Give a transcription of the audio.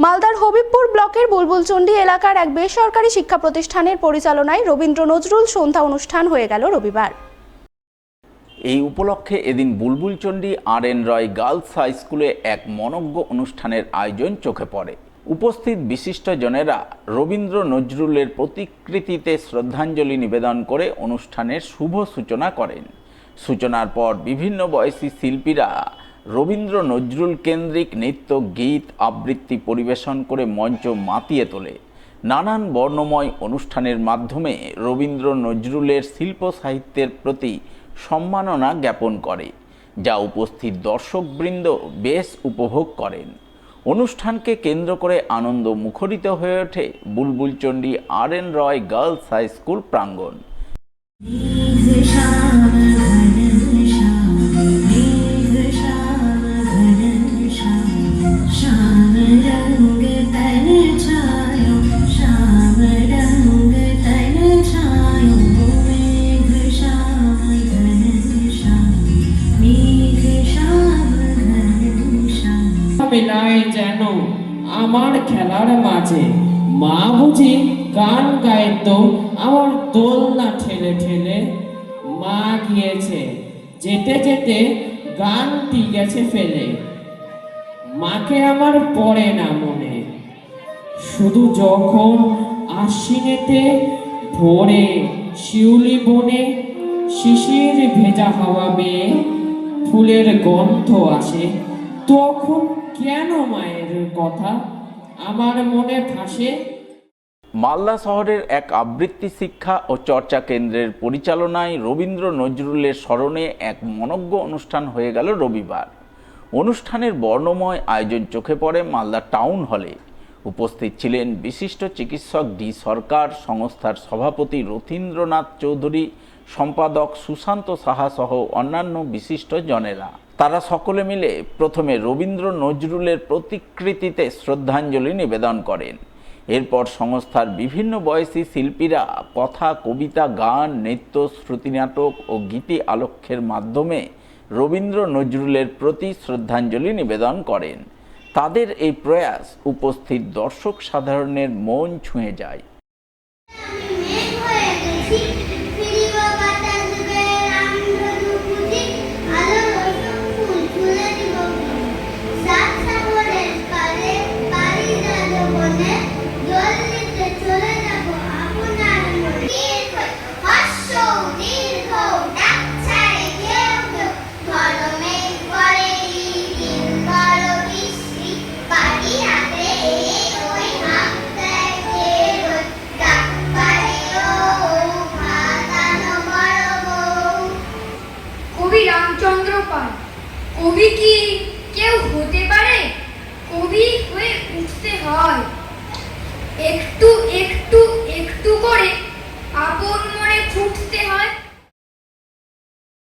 মালদার হবিবপুর ব্লকের বুলবুলচন্ডী এলাকার এক বেসরকারি শিক্ষা প্রতিষ্ঠানের পরিচালনায় রবীন্দ্র নজরুল সন্ধ্যা অনুষ্ঠান হয়ে গেল রবিবার। এই উপলক্ষে এদিন বুলবুলচন্ডী আর.এন. রয় গার্লস হাই স্কুলে এক মনোজ্ঞ অনুষ্ঠানের আয়োজন চোখে পড়ে। উপস্থিত বিশিষ্টজনেরা রবীন্দ্র নজরুলের প্রতিকৃতিতে শ্রদ্ধাঞ্জলি নিবেদন করে অনুষ্ঠানের শুভ সূচনা করেন। সূচনার পর বিভিন্ন বয়সী শিল্পীরা রবীন্দ্র নজরুল কেন্দ্রিক নৃত্য, গীত, আবৃত্তি পরিবেশন করে মঞ্চ মাতিয়ে তোলে। নানান বর্ণময় অনুষ্ঠানের মাধ্যমে রবীন্দ্র নজরুলের শিল্প সাহিত্যের প্রতি সম্মাননা জ্ঞাপন করে, যা উপস্থিত দর্শকবৃন্দ বেশ উপভোগ করেন। অনুষ্ঠানকে কেন্দ্র করে আনন্দ মুখরিত হয়ে ওঠে বুলবুলচন্ডী আর.এন. রয় গার্লস হাই স্কুল প্রাঙ্গণ। মেলায় যেন আমার খেলার মাঝে মা বুঝি গান গাইতো আমার দোলনা ঠেলে ঠেলে। মা গিয়েছে যেতে যেতে গানটি গেছে ফেলে। মাকে আমার পড়ে না মনে, শুধু যখন আশ্বিনেতে ভোরে শিউলি বনে শিশির ভেজা হাওয়া বেয়ে ফুলের গন্ধ আসে, তখন কেন মায়ের কথা আমার মনে ভাসে। মালদা শহরের এক আবৃত্তি শিক্ষা ও চর্চা কেন্দ্রের পরিচালনায় রবীন্দ্র নজরুলের স্মরণে এক মনোজ্ঞ অনুষ্ঠান হয়ে গেল রবিবার। অনুষ্ঠানের বর্ণময় আয়োজন চোখে পড়ে মালদা টাউন হলে। উপস্থিত ছিলেন বিশিষ্ট চিকিৎসক ডি সরকার, সংস্থার সভাপতি রথীন্দ্রনাথ চৌধুরী, সম্পাদক সুশান্ত সাহা সহ অন্যান্য বিশিষ্ট জনেরা। তারা সকলে মিলে প্রথমে রবীন্দ্র নজরুলের প্রতিকৃতিতে শ্রদ্ধাঞ্জলি নিবেদন করেন। এরপর সংস্থার বিভিন্ন বয়সী শিল্পীরা কথা, কবিতা, গান, নৃত্য, শ্রুতিনাটক ও গীতি আলেখ্যের মাধ্যমে রবীন্দ্র নজরুলের প্রতি শ্রদ্ধাঞ্জলি নিবেদন করেন। তাদের এই প্রয়াস উপস্থিত দর্শক সাধারণের মন ছুঁয়ে যায়। রামচন্দ্র পাল কবি কি কেউ হতে পারে? কবি হয়ে উঠতে হয় একটু একটু একটু করে, আপন মনে ফুটতে হয়।